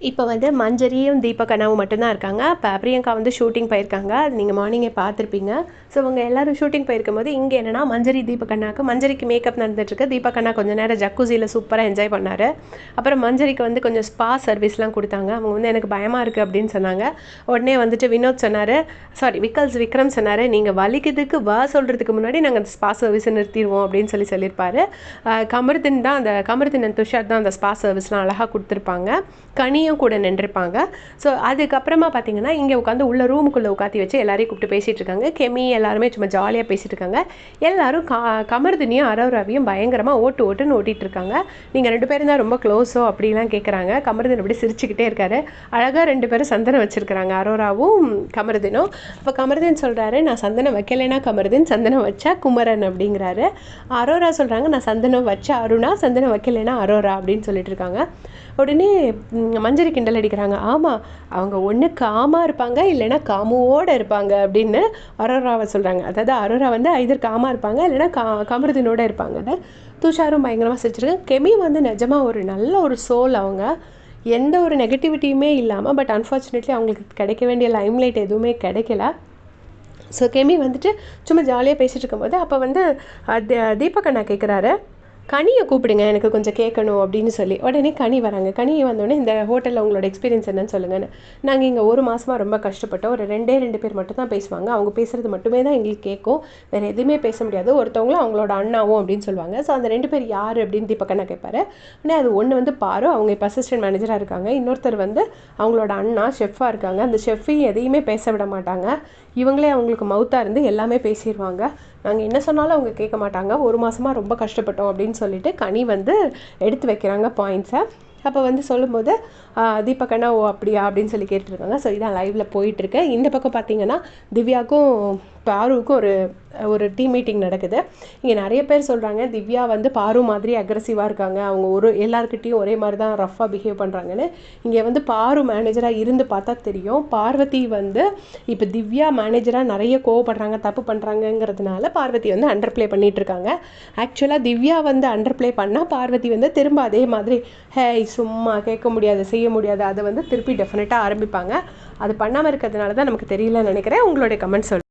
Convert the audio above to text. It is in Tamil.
இப்போ வந்து மஞ்சரியும் தீபக் அண்ணாவும் மட்டும்தான் இருக்காங்க. இப்போ பிரியங்கா வந்து ஷூட்டிங் போயிருக்காங்க. அது நீங்கள் மார்னிங்கே பார்த்துருப்பீங்க. ஸோ இவங்க எல்லாரும் ஷூட்டிங் போயிருக்கும்போது இங்கே என்னென்னா மஞ்சரி தீபக் அண்ணாவுக்கு மஞ்சரிக்கு மேக்கப் நடந்துட்டுருக்கு. தீபக் அண்ணா கொஞ்சம் நேரம் ஜக்கூசியில் சூப்பராக என்ஜாய் பண்ணார். அப்புறம் மஞ்சரிக்கு வந்து கொஞ்சம் ஸ்பா சர்வீஸ்லாம் கொடுத்தாங்க. அவங்க வந்து எனக்கு பயமாக இருக்குது அப்படின்னு சொன்னாங்க. உடனே வந்துட்டு வினோத் சொன்னார், விக்ரம் சொன்னார், நீங்கள் வலிக்கிறதுக்கு சொல்கிறதுக்கு முன்னாடி நாங்கள் அந்த ஸ்பா சர்வீஸை நிறுத்திடுவோம் அப்படின்னு சொல்லியிருப்பார். கமருதீன் அண்ட் துஷார் தான் அந்த ஸ்பா சர்வீஸ்லாம் அழகாக கொடுத்துருப்பாங்க. கனியும் கூட நின்றுருப்பாங்க. ஸோ அதுக்கப்புறமா பார்த்தீங்கன்னா இங்கே உட்காந்து உள்ள ரூமுக்குள்ளே உட்காத்தி வச்சு எல்லாரையும் கூப்பிட்டு பேசிகிட்டு இருக்காங்க. கெமி எல்லாருமே சும்மா ஜாலியாக பேசிகிட்டு இருக்காங்க. எல்லாரும் கமருதினியும் அரோராவையும் பயங்கரமாக ஓட்டுன்னு ஓட்டிகிட்டு இருக்காங்க. நீங்கள் 2 பேரும் தான் ரொம்ப க்ளோஸோ அப்படிலாம் கேட்குறாங்க. கமருதீன் அப்படி சிரிச்சுக்கிட்டே இருக்காரு. அழகாக 2 பேரும் சந்தனம் வச்சுருக்கிறாங்க, அரோராவும் கமருதீனும். அப்போ கமருதீன் சொல்கிறாரு, நான் சந்தனம் வைக்கலைன்னா கமருதீன், சந்தனம் வச்சா குமரன் அப்படிங்கிறாரு. அரோரா சொல்கிறாங்க, நான் சந்தனம் வச்சா அருணா, சந்தனம் வைக்கலைன்னா அரோரா அப்படின்னு சொல்லிட்டு இருக்காங்க. உடனே மஞ்சரி கிண்டல் அடிக்கிறாங்க. ஆமாம், அவங்க ஒன்று காமாக இருப்பாங்க இல்லைன்னா காமுவோடு இருப்பாங்க அப்படின்னு அரோராவை சொல்கிறாங்க. அதாவது அரோரா வந்து ஐதர் காமாக இருப்பாங்க இல்லைன்னா கமருதீனோடு இருப்பாங்கன்னு. துஷாரும் பயங்கரமாக சிரிச்சிருக்காங்க. கெமி வந்து நிஜமாக ஒரு நல்ல ஒரு சோல். அவங்க எந்த ஒரு நெகட்டிவிட்டியுமே இல்லாமல், பட் அன்ஃபார்ச்சுனேட்லி அவங்களுக்கு கிடைக்க வேண்டிய லைம்லைட் எதுவுமே கிடைக்கல. ஸோ கெமி வந்துட்டு சும்மா ஜாலியாக பேசிகிட்டு இருக்கும்போது அப்போ வந்து தீபக் அண்ணா கேட்குறாரு, கனியை கூப்பிடுங்க, எனக்கு கொஞ்சம் கேட்கணும் அப்படின்னு சொல்லி. உடனே கனி வராங்க. கனி வந்தோடனே இந்த ஹோட்டலில் உங்களோட எக்ஸ்பீரியன்ஸ் என்னன்னு சொல்லுங்கன்னு. நாங்கள் இங்கே 1 மாதமாக ரொம்ப கஷ்டப்பட்டோம். ஒரு 2 பேர் மட்டும் தான் பேசுவாங்க. அவங்க பேசுகிறது மட்டுமே தான் எங்களுக்கு கேட்கும். வேறு எதுவுமே பேச முடியாது. ஒருத்தவங்களும் அவங்களோட அண்ணாவும் அப்படின்னு சொல்லுவாங்க. ஸோ அந்த 2 பேர் யார் அப்படின்னு தீபக் அண்ணா கேட்பாரு. உடனே அது ஒன்று வந்து பாரு, அவங்க இப்போ அசிஸ்டன்ட் மேனேஜராக இருக்காங்க. இன்னொருத்தர் வந்து அவங்களோட அண்ணா ஷெஃபாக இருக்காங்க. அந்த ஷெஃபையும் எதையுமே பேச விட மாட்டாங்க. இவங்களே அவங்களுக்கு மவுத்தாக இருந்து எல்லாமே பேசிடுவாங்க. நாங்கள் என்ன சொன்னாலும் அவங்க கேட்க மாட்டாங்க. 1 மாதமாக ரொம்ப கஷ்டப்பட்டோம் அப்படின்னு சொல்லிட்டு கனி வந்து எடுத்து வைக்கிறாங்க பாயிண்ட்ஸை. அப்போ வந்து சொல்லும்போது தீபக் அண்ணா ஓ அப்படியா அப்படின்னு சொல்லி கேட்டுருக்காங்க. ஸோ இதான் லைவில் போயிட்டுருக்கு. இந்த பக்கம் பார்த்தீங்கன்னா திவ்யாவுக்கும் பாருவுக்கும் ஒரு டீம் மீட்டிங் நடக்குது. இங்கே நிறைய பேர் சொல்கிறாங்க திவ்யா வந்து பாரு மாதிரி அக்ரெசிவாக இருக்காங்க, அவங்க எல்லாருக்கிட்டையும் ஒரே மாதிரி தான் ரஃபாக பிஹேவ் பண்ணுறாங்கன்னு. இங்கே வந்து பாரு மேனேஜராக இருந்து பார்த்தா தெரியும், பார்வதி வந்து இப்போ திவ்யா மேனேஜராக நிறைய கோவப்படுறாங்க, தப்பு பண்ணுறாங்கங்கிறதுனால பார்வதி வந்து அண்டர் ப்ளே பண்ணிகிட்டு இருக்காங்க. ஆக்சுவலாக திவ்யா வந்து அண்டர் ப்ளே பண்ணால் பார்வதி வந்து திரும்ப அதே மாதிரி சும்மா கேட்க முடியாது, செய்ய முடியாது, அதை வந்து திருப்பி டெஃபினட்டாக ஆரம்பிப்பாங்க. அது பண்ணாமல் இருக்கிறதுனால தான் நமக்கு தெரியலன்னு நினைக்கிறேன். உங்களுடைய கமெண்ட் சொல்லுங்கள்.